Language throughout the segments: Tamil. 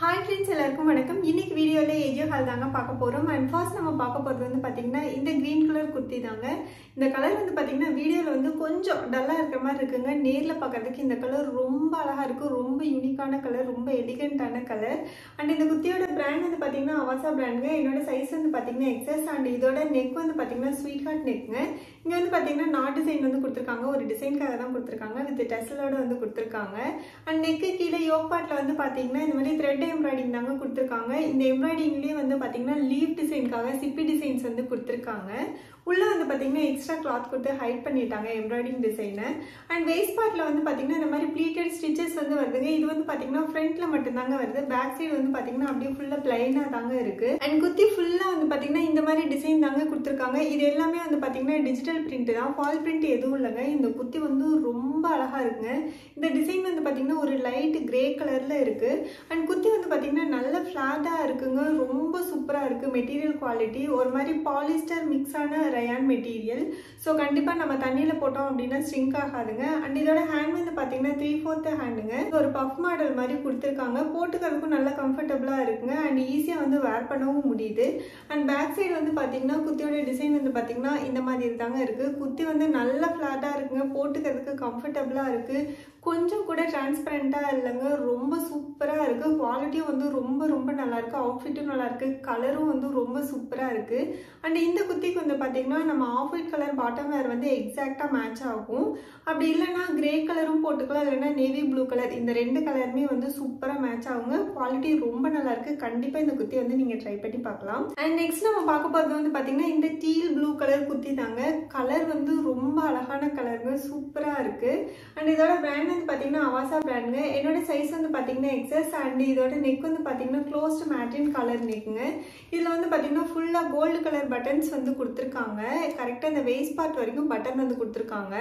Hi friends, எல்லாருக்கும் வணக்கம். இன்னைக்கு வீடியோல ஏஜோ ஹால் தாங்க பார்க்க போறோம். and first நம்ம பார்க்க போறது வந்து பாத்தீங்கன்னா இந்த green color குர்த்தி தாங்க. இந்த கலர் வந்து பாத்தீங்கன்னா வீடியோல வந்து கொஞ்சம் டல்லா இருக்கிற மாதிரி இருக்குங்க. நேர்ல பார்க்கிறதுக்கு இந்த கலர் ரொம்ப அழகா இருக்கு. ரொம்ப யூனிக்கான கலர், ரொம்ப எலிகண்டான கலர். and இந்த குர்த்தியோட பிராண்ட் வந்து பாத்தீங்கன்னா அவாசா பிராண்ட்ங்க. என்னோட சைஸ் வந்து பாத்தீங்கன்னா XS and இதோட நெக் வந்து பாத்தீங்கன்னா ஸ்வீட் ஹார்ட் நெக்ங்க. இங்க வந்து பாத்தீங்கன்னா நாட் டிசைன் வந்து கொடுத்திருக்காங்க. ஒரு டிசைன்காக தான் கொடுத்திருக்காங்க. வித் டெசலோட வந்து கொடுத்திருக்காங்க. and நெக் கீழ யோக் பார்ட்ல வந்து பாத்தீங்கன்னா இந்த மாதிரி thread எம்ப்ராய்டிங் தாங்க கொடுத்திருக்காங்க. இந்த எம்ப்ராய்டிங்லயே வந்து பாத்தீங்கன்னா லீவ் டிசைன்காக சிப்பி டிசைன்ஸ் வந்து கொடுத்திருக்காங்க. உள்ள வந்து பாத்தீங்கன்னா எக்ஸ்ட்ரா கிளாத் கொடுத்து ஹைட் பண்ணிட்டாங்க எம்ப்ராய்டிங் டிசைனை. அண்ட் வேஸ்ட் பார்ட்ல வந்து பாத்தீங்கன்னா இந்த மாதிரி ப்ளீட்டட் ஸ்டிச்சஸ் வந்து வருதுங்க. இது வந்து பாத்தீங்கன்னா ஃப்ரண்ட்ல மட்டும் தாங்க வருது. பேக் சைடு வந்து பாத்தீங்கன்னா அப்படியே ஃபுல்லா பிளைனா தாங்க இருக்கு. அண்ட் குர்த்தி ஃபுல்லா வந்து பாத்தீங்கன்னா இந்த மாதிரி டிசைன் தாங்க கொடுத்திருக்காங்க. இது எல்லாமே வந்து பாத்தீங்கன்னா டிஜிட்டல் பிரிண்ட் தான், ஃபால் பிரிண்ட் எதுவும் இல்லைங்க. இந்த குர்த்தி வந்து ரொம்ப அழகா இருக்குங்க. இந்த டிசைன் வந்து பாத்தீங்கன்னா ஒரு லைட் கிரே கலர்ல இருக்கு. அண்ட் குர்த்தி வந்து பாத்தீங்கன்னா நல்ல ஃபிளாட்டா இருக்குங்க. ரொம்ப சூப்பரா இருக்கு. மெட்டீரியல் குவாலிட்டி ஒரு மாதிரி பாலிஸ்டர் மிக்ஸ் ஆன ரயான் மெட்டீரியல். ஸோ கண்டிப்பா நம்ம தண்ணியில போட்டோம் அப்படின்னா ஸ்ட்ரிங்க் ஆகாதுங்க. அண்ட் இதோட ஹேண்ட் வந்து பாத்தீங்கன்னா 3/4 ஹேண்டுங்க. ஒரு பஃப் மாடல் மாதிரி கொடுத்திருக்காங்க. போட்டுக்கிறதுக்கும் நல்ல கம்ஃபர்டபுளா இருக்குங்க. அண்ட் ஈஸியா வந்து வேர் பண்ணவும் முடியுது. அண்ட் பேக் சைடு வந்து பாத்தீங்கன்னா குர்த்தியோட டிசைன் வந்து பாத்தீங்கன்னா இந்த மாதிரி தாங்க இருக்கு. குர்த்தி வந்து நல்ல ஃபிளாட்டா இருக்குங்க. போட்டுக்கிறதுக்கு கம்ஃபர்டபுளா இருக்கு. கொஞ்சம் கூட டிரான்ஸ்பரண்டா இல்லைங்க. ரொம்ப சூப்பரா இருக்கு. குவாலிட்டியும் வந்து ரொம்ப ரொம்ப நல்லா இருக்கு. அவுட்ஃபிட்டும் நல்லா இருக்கு. கலரும் வந்து ரொம்ப சூப்பரா இருக்கு. அண்ட் இந்த குர்த்திக்கு வந்து பாத்தீங்கன்னா நம்ம off white colour bottom wear வந்து எக்ஸாக்டா மேட்ச் ஆகும். அப்படி இல்லைன்னா கிரே கலரும் போட்டுக்கலாம், இல்லைன்னா நேவி ப்ளூ கலர், இந்த ரெண்டு கலருமே வந்து சூப்பரா மேட்ச் ஆகுங்க. குவாலிட்டி ரொம்ப நல்லா இருக்கு. கண்டிப்பா இந்த குர்த்தி வந்து நீங்க ட்ரை பண்ணி பார்க்கலாம். அண்ட் நெக்ஸ்ட் நம்ம பார்க்க போறது வந்து பாத்தீங்கன்னா இந்த டீல் ப்ளூ கலர் குர்த்தி தாங்க. கலர் வந்து ரொம்ப அழகான கலருங்க. சூப்பரா இருக்கு. அண்ட் இதோட பிராண்ட் வந்து பாத்தீங்கன்னா அவாசா பிராண்ட்ங்க. என்னோட சைஸ் வந்து பாத்தீங்கன்னா XS அண்ட் இதோட நெக் வந்து பாத்தீங்கன்னா க்ளோஸ்ட் மேட்டின் கலர் நெக்குங்க. இதுல வந்து பாத்தீங்கன்னா ஃபுல்லா கோல்டு கலர் பட்டன்ஸ் வந்து கொடுத்திருக்காங்க. கரெக்டா இந்த வேஸ்ட் பார்ட் வரைக்கும் பட்டன் வந்து கொடுத்திருக்காங்க.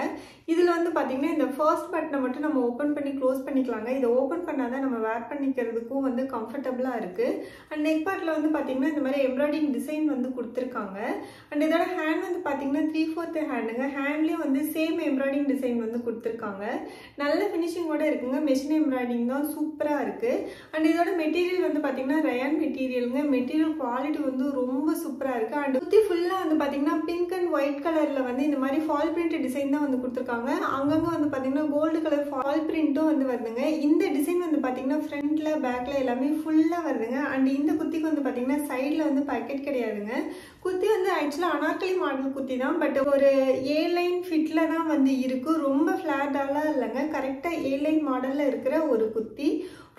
இதுல வந்து பாத்தீங்கன்னா இந்த ஃபர்ஸ்ட் பட்டனை மட்டும் நம்ம ஓபன் பண்ணி க்ளோஸ் பண்ணிக்கலாங்க. இதை ஓபன் பண்ணாதான் நம்ம வேர் பண்ணிக்கிறதுக்கும் வந்து கம்ஃபர்டபுளா இருக்கு. அண்ட் நெக் பார்ட்ல வந்து பாத்தீங்கன்னா இந்த மாதிரி எம்ப்ராய்டிங் டிசைன் வந்து கொடுத்திருக்காங்க. அண்ட் இதோட ஹேண்ட் வந்து பாத்தீங்கன்னா 3/4 ஹேண்டுங்க. ஹேண்ட்லயும் வந்து சேம் எம்ப்ராய்டிங் டிசைன் வந்து கொடுத்திருக்காங்க. நல்ல ஃபினிஷிங்கோட இருக்குங்க. மெஷின் எம்ப்ராய்டிங் தான், சூப்பரா இருக்கு. அண்ட் இதோட மெட்டீரியல் வந்து பாத்தீங்கன்னா ரயான் மெட்டீரியலுங்க. மெட்டீரியல் குவாலிட்டி வந்து ரொம்ப சூப்பரா இருக்கு. அண்ட் குர்த்தி ஃபுல்லா வந்து பாத்தீங்கன்னா பிங்க் அண்ட் ஒயிட் கலர்ல வந்து இந்த மாதிரி ஃபால் பிரிண்ட் டிசைன் தான் வந்து கொடுத்திருக்காங்க. அங்கங்க வந்து பாத்தீங்கன்னா கோல்டு கலர் ஃபால் பிரிண்ட்டும் வந்து வருதுங்க. இந்த டிசைன் வந்து பாத்தீங்கன்னா ஃப்ரண்ட்ல பேக்ல எல்லாமே ஃபுல்லா வருதுங்க. அண்ட் இந்த குர்த்திக்கு வந்து பாத்தீங்கன்னா சைட்ல வந்து பாக்கெட் கிடையாதுங்க. குர்த்தி வந்து ஆக்சுவலா அனார்கலி மாடல் குர்த்தி தான், பட் ஒரு ஏ லைன் ஃபிட்ல தான் வந்து இருக்கு. ரொம்ப ஃபிளாட்டாலாம் இல்லைங்க. கரெக்டா ஏ லைன் மாடல்ல இருக்கிற ஒரு குர்த்தி.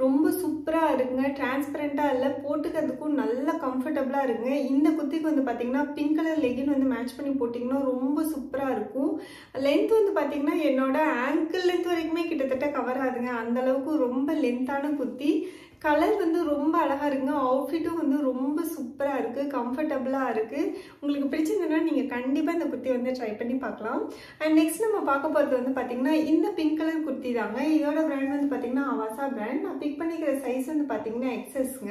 ரொம்ப சூப்பரா இருக்குங்க. டிரான்ஸ்பரண்டா இல்ல, போட்டுக்கிறதுக்கும் நல்ல கம்ஃபர்டபுளா இருக்குங்க. இந்த குர்த்திக்கு வந்து பாத்தீங்கன்னா பிங்க் கலர் லெகின் வந்து மேட்ச் பண்ணி போட்டீங்கன்னா ரொம்ப சூப்பரா இருக்கும். லென்த் வந்து பாத்தீங்கன்னா என்னோட ஆங்கிள் லென்த் வரைக்குமே கிட்டத்தட்ட கவர் ஆகுதுங்க. அந்த அளவுக்கு ரொம்ப லென்த்தான குர்த்தி. கலர் வந்து ரொம்ப அழகா இருக்குங்க. அவுட்ஃபிட்டும் வந்து ரொம்ப சூப்பரா இருக்கு. கம்ஃபர்டபுளா இருக்கு. உங்களுக்கு பிடிச்சிருந்ததுன்னா நீங்க கண்டிப்பா இந்த குர்த்தி வந்து ட்ரை பண்ணி பார்க்கலாம். அண்ட் நெக்ஸ்ட் நம்ம பார்க்க போறது வந்து பாத்தீங்கன்னா இந்த பிங்க் கலர் குர்த்தி தாங்க. இதோட பிராண்ட் வந்து பாத்தீங்கன்னா அவாசா பிராண்ட். நான் பிக் பண்ணிக்கிற சைஸ் வந்து பாத்தீங்கன்னா XSங்க.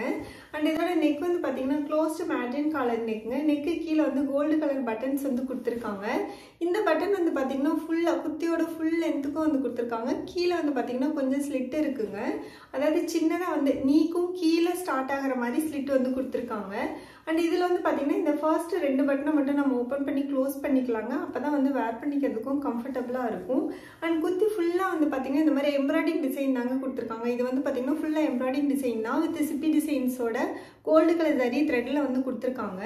அண்ட் இதோட நெக் வந்து பாத்தீங்கன்னா க்ளோஸ்ட் மேட்டின் கலர் நெக்ங்க. நெக்கு கீழே வந்து கோல்டு கலர் பட்டன்ஸ் வந்து கொடுத்திருக்காங்க. இந்த பட்டன் வந்து பாத்தீங்கன்னா ஃபுல்லா குர்த்தியோட ஃபுல் லென்த்துக்கும் வந்து கொடுத்திருக்காங்க. கீழே வந்து பாத்தீங்கன்னா கொஞ்சம் ஸ்லிட் இருக்குங்க. அதாவது சின்னதா வந்து நீக்கும் கீழே ஸ்டார்ட் ஆகிற மாதிரி ஸ்லிட் வந்து கொடுத்திருக்காங்க. அண்ட் இதுல வந்து பாத்தீங்கன்னா இந்த ஃபர்ஸ்ட் ரெண்டு பட்டனை மட்டும் நம்ம ஓபன் பண்ணி க்ளோஸ் பண்ணிக்கலாங்க. அப்பதான் வந்து வேர் பண்ணிக்கிறதுக்கும் கம்ஃபர்டபுளா இருக்கும். அண்ட் குர்த்தி ஃபுல்லா வந்து பாத்தீங்கன்னா இந்த மாதிரி எம்ப்ராய்டிங் டிசைன் தாங்க கொடுத்திருக்காங்க. இது வந்து பாத்தீங்கன்னா ஃபுல்லா எம்ப்ராய்டிங் டிசைன் தான், வித் சிப்பி டிசைன்ஸோட கோல்டு கலர் ஜரி த்ரெட்ல வந்து கொடுத்திருக்காங்க.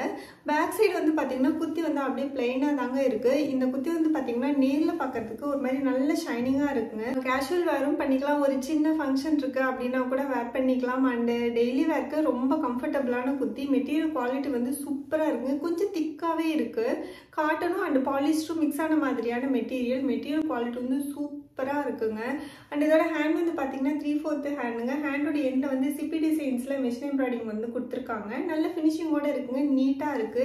பேக் சைடு வந்து பாத்தீங்கன்னா குர்த்தி வந்து அப்படியே பிளைனா தாங்க இருக்கு. இந்த குர்த்தி வந்து பாத்தீங்கன்னா நேர்ல பாக்கிறதுக்கு ஒரு மாதிரி நல்ல ஷைனிங்கா இருக்குங்க. கேஷுவல் வேரும் பண்ணிக்கலாம். ஒரு சின்ன ஃபங்க்ஷன் இருக்கு அப்படின்னா கூட வேர் பண்ணிக்கலாம். அண்ட் டெய்லி வேர்க்கு ரொம்ப கம்ஃபர்டபுளான குர்த்தி. மெட்டீரியல் குவாலிட்டி வந்து சூப்பரா இருக்குங்க. கொஞ்சம் திக்காவே இருக்கு. காட்டனும் அண்ட் பாலிஸ்டரும் மிக்ஸ் ஆன மாதிரியான மெட்டீரியல் குவாலிட்டி வந்து சூப்பரா இருக்குங்க. அண்ட் இதோட ஹேண்ட் வந்து பாத்தீங்கன்னா 3/4 ஹேண்டுங்க. ஹேண்டோட எண்ட்ல வந்து சிப்பி டிசைன்ஸ்ல மெஷின் எம்ப்ராய்டிங் வந்து கொடுத்திருக்காங்க. நல்ல ஃபினிஷிங்கோட இருக்குங்க. நீட்டா இருக்கு.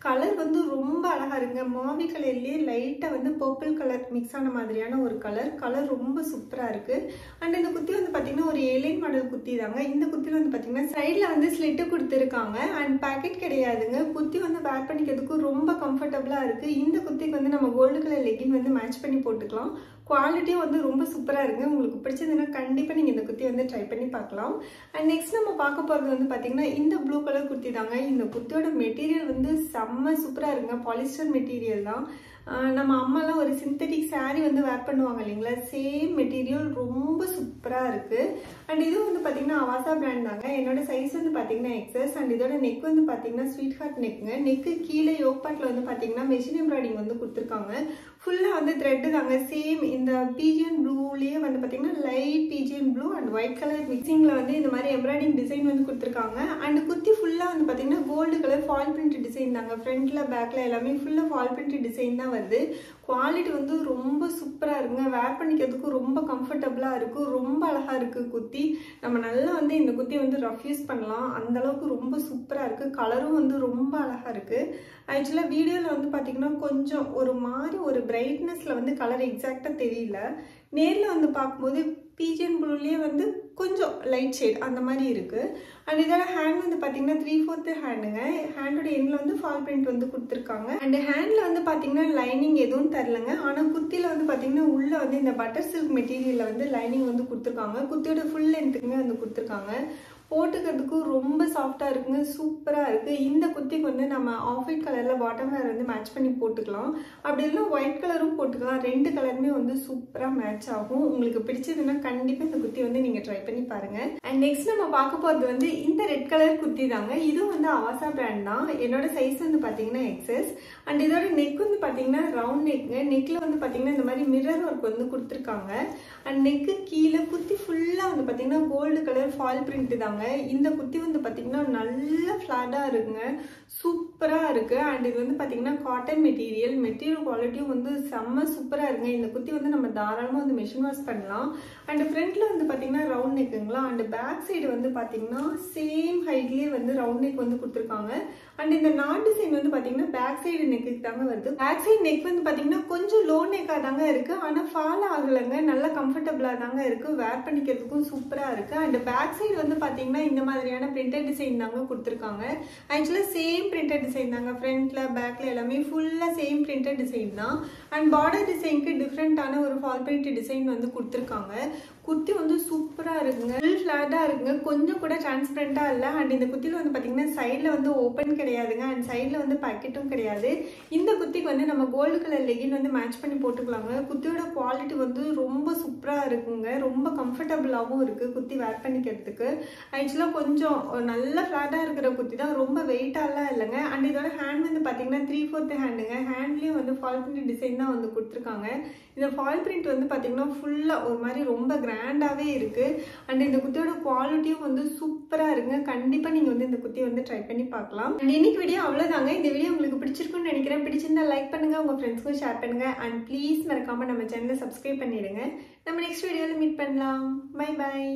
கலர் வந்து ரொம்ப அழகா இருக்குங்க. மாவி கலர்லயே லைட்டா வந்து பர்பிள் கலர் மிக்ஸ் ஆன மாதிரியான ஒரு கலர் ரொம்ப சூப்பரா இருக்கு. அண்ட் இந்த குர்த்தி வந்து பாத்தீங்கன்னா ஒரு ஏலைன் மாடல் குர்த்தி தாங்க. இந்த குர்த்தில வந்து பாத்தீங்கன்னா சைட்ல வந்து ஸ்லிட் கொடுத்திருக்காங்க. அண்ட் பாக்கெட் கிடையாதுங்க. குர்த்தி வந்து வேர் பண்ணிக்கிறதுக்கு ரொம்ப கம்ஃபர்டபுளா இருக்கு. இந்த குர்த்திக்கு வந்து நம்ம கோல்டு கலர் லெகின் வந்து மேட்ச் பண்ணி போட்டுக்கலாம். குவாலிட்டியும் வந்து ரொம்ப சூப்பராக இருக்குது. உங்களுக்கு பிடிச்சதுன்னா கண்டிப்பாக நீங்கள் இந்த குர்த்தி வந்து ட்ரை பண்ணி பார்க்கலாம். அண்ட் நெக்ஸ்ட் நம்ம பார்க்க போகிறது வந்து பார்த்திங்கன்னா இந்த ப்ளூ கலர் குர்த்தி தாங்க. இந்த குர்த்தியோட மெட்டீரியல் வந்து செம்ம சூப்பராக இருக்குங்க. பாலிஸ்டர் மெட்டீரியல் தான். நம்ம அம்மாலாம் ஒரு சிந்தட்டிக் சாரீ வந்து வேர் பண்ணுவாங்க இல்லைங்களா, சேம் மெட்டீரியல் ரொம்ப சூப்பராக இருக்குது. அண்ட் இது வந்து பார்த்திங்கன்னா அவாசா பிராண்ட் தாங்க. என்னோட சைஸ் வந்து பார்த்திங்கன்னா எக்ஸஸ். அண்ட் இதோட நெக் வந்து பார்த்திங்கன்னா ஸ்வீட் ஹார்ட் நெக்குங்க. நெக்கு கீழே யோக் பார்ட்டில் வந்து பார்த்திங்கன்னா மெஷின் எம்ப்ராய்டிங் வந்து கொடுத்துருக்காங்க. ஃபுல்லாக வந்து த்ரெட்டு தாங்க. சேம் இந்த பீஜியன் ப்ளூலேயே வந்து பார்த்திங்கன்னா light pigeon blue and white colour மிக்சிங்கில் வந்து இந்த மாதிரி எம்ப்ராய்டிங் டிசைன் வந்து கொடுத்துருக்காங்க. அண்ட் குர்த்தி ஃபுல்லாக வந்து பார்த்திங்கன்னா gold colour fall print design தாங்க. ஃப்ரண்ட்டில் பேக்கில் எல்லாமே ஃபுல்லாக ஃபால் பிரிண்ட் டிசைன் தான் வருது. குவாலிட்டி வந்து ரொம்ப சூப்பராக இருக்குங்க. வேர் பண்ணிக்கிறதுக்கு ரொம்ப கம்ஃபர்டபுளாக இருக்கும். ரொம்ப அழகாக இருக்குது குர்த்தி. நம்ம நல்லா வந்து இந்த குர்த்தி வந்து ரஃப் யூஸ் பண்ணலாம். அந்தளவுக்கு ரொம்ப சூப்பராக இருக்குது. கலரும் வந்து ரொம்ப அழகாக இருக்குது. ஆக்சுவலாக வீடியோவில் வந்து பார்த்திங்கன்னா கொஞ்சம் ஒரு மாதிரி ஒரு பிரைட்னஸில் வந்து கலர் எக்ஸாக்டாக தெரியல. நேரில் வந்து பார்க்கும்போது பீஜன் ப்ளூலேயே வந்து கொஞ்சம் லைட் ஷேட் அந்த மாதிரி இருக்குது. அண்ட் இதோட ஹேண்ட் வந்து பார்த்திங்கன்னா 3/4 ஹேண்டுங்க. ஹேண்டோட எண்ணில் வந்து ஃபால் பிரிண்ட் வந்து கொடுத்துருக்காங்க. அண்ட் ஹேண்டில் வந்து பார்த்திங்கன்னா லைனிங் எதுவும் தரலங்க. ஆனால் குர்த்தியில் வந்து பார்த்திங்கன்னா உள்ளே வந்து இந்த பட்டர் சில்க் மெட்டீரியலில் வந்து லைனிங் வந்து கொடுத்துருக்காங்க. குர்த்தியோட ஃபுல் லென்த்துக்குமே வந்து கொடுத்துருக்காங்க. போட்டுக்கிறதுக்கு ரொம்ப சாஃப்டாக இருக்குங்க. சூப்பராக இருக்குது. இந்த குர்த்திக்கு வந்து நம்ம ஆஃப் ஒயிட் கலரில் பாட்டம் வேர் வந்து மேட்ச் பண்ணி போட்டுக்கலாம். அப்படி இல்லைனா ஒயிட் கலரும் போட்டுக்கலாம். ரெண்டு கலருமே வந்து சூப்பராக மேட்ச் ஆகும். உங்களுக்கு பிடிச்சதுன்னா கண்டிப்பாக இந்த குர்த்தி வந்து நீங்கள் ட்ரை பண்ணி பாருங்கள். அண்ட் நெக்ஸ்ட் நம்ம பார்க்க போகிறது வந்து இந்த ரெட் கலர் குர்த்தி தாங்க. இதுவும் வந்து அவாசா பிராண்ட் தான். என்னோட சைஸ் வந்து பார்த்தீங்கன்னா எக்ஸஸ். அண்ட் இதோட நெக் வந்து பார்த்தீங்கன்னா ரவுண்ட் நெக்குங்க. நெக்கில் வந்து பார்த்தீங்கன்னா இந்த மாதிரி மிரர் ஒர்க் வந்து கொடுத்துருக்காங்க. அண்ட் நெக்கு கீழே குர்த்தி ஃபுல்லாக வந்து பார்த்தீங்கன்னா கோல்டு கலர் ஃபால் பிரிண்ட் தாங்க. இந்த குர்த்தி வந்து பார்த்தீங்கன்னா நல்ல ஃப்ளாட்டாக இருக்குங்க. சூப்பராக இருக்குது. அண்ட் இது வந்து பார்த்தீங்கன்னா காட்டன் மெட்டீரியல் குவாலிட்டியும் வந்து செம்ம சூப்பராக இருக்குங்க. இந்த குர்த்தி வந்து நம்ம தாராளமாக வந்து மிஷின் வாஷ் பண்ணலாம். அண்ட் ஃப்ரண்ட்டில் வந்து பார்த்தீங்கன்னா ரவுண்ட் நெக்குங்களா. அண்ட் பேக் சைடு வந்து பார்த்தீங்கன்னா சேம் ஹைட்லேயே வந்து ரவுண்ட் நெக் வந்து கொடுத்துருக்காங்க. அண்ட் இந்த நாட் டிசைன் வந்து பார்த்தீங்கன்னா பேக் சைடு நெக்கு தாங்க வருது. பேக் சைடு நெக் வந்து பார்த்தீங்கன்னா கொஞ்சம் லோ நெக்காக தாங்க இருக்குது. ஆனால் ஃபால் ஆகலைங்க. நல்லா கம்ஃபர்டபுளாக தாங்க இருக்குது. வேர் பண்ணிக்கிறதுக்கும் சூப்பராக இருக்குது. அண்ட் பேக் சைடு வந்து பார்த்தீங்கன்னா இந்த மாதிரியான பிரிண்டட் டிசைன் தாங்க கொடுத்துருக்காங்க. ஆக்சுவலாக சேம் பிரிண்டட் டிசைன் தாங்க. ஃப்ரண்ட்டில் பேக்கில் எல்லாமே ஃபுல்லாக சேம் பிரிண்டட் டிசைன் தான். அண்ட் பார்டர் டிசைனுக்கு டிஃப்ரெண்ட்டான ஒரு ஃபால் பிரிண்ட் டிசைன் வந்து கொடுத்துருக்காங்க. குர்த்தி வந்து சூப்பராக இருக்குங்க. ஃபுல் ஃப்ளாட்டாக இருக்குங்க. கொஞ்சம் கூட டிரான்ஸ்பரண்ட்டாக இல்லை. அண்ட் இந்த குர்த்தியில் வந்து பார்த்தீங்கன்னா சைடில் வந்து ஓப்பன் கிடையாதுங்க. அண்ட் சைடில் வந்து பாக்கெட்டும் கிடையாது. இந்த குர்த்திக்கு வந்து நம்ம கோல்டு கலர் லெகின் வந்து மேட்ச் பண்ணி போட்டுக்கலாங்க. குர்த்தியோட குவாலிட்டி வந்து ரொம்ப சூப்பராக இருக்குங்க. ரொம்ப கம்ஃபர்டபுளாகவும் இருக்குது குர்த்தி வேர் பண்ணிக்கிறதுக்கு. ஆக்சுவலாக கொஞ்சம் நல்ல ஃப்ளாட்டாக இருக்கிற குர்த்தி தான். ரொம்ப வெயிட்டாலாம் இல்லைங்க. அண்ட் இதோட ஹேண்ட் வந்து பார்த்தீங்கன்னா 3/4 ஹேண்டுங்க. ஹேண்ட்லேயும் வந்து ஃபால் பிரிண்ட் டிசைன் தான் வந்து கொடுத்துருக்காங்க. இந்த ஃபால் பிரிண்ட் வந்து பார்த்தீங்கன்னா ஃபுல்லாக ஒரு மாதிரி ரொம்ப கிராண்டாகவே இருக்குது. அண்ட் இந்த குர்த்தியோட குவாலிட்டியும் வந்து சூப்பராக இருக்குங்க. கண்டிப்பாக நீங்கள் வந்து இந்த குர்த்தியை வந்து ட்ரை பண்ணி பார்க்கலாம். அண்ட் இன்னைக்கு வீடியோ அவ்வளோதாங்க. இந்த வீடியோ உங்களுக்கு பிடிச்சிருக்குன்னு நினைக்கிறேன். பிடிச்சிருந்தா லைக் பண்ணுங்கள், உங்கள் ஃப்ரெண்ட்ஸ்க்கும் ஷேர் பண்ணுங்கள். அண்ட் ப்ளீஸ் மறக்காமல் நம்ம சேனலை சப்ஸ்கிரைப் பண்ணிடுங்க. நம்ம நெக்ஸ்ட் வீடியோவில் மீட் பண்ணலாம். Bye bye.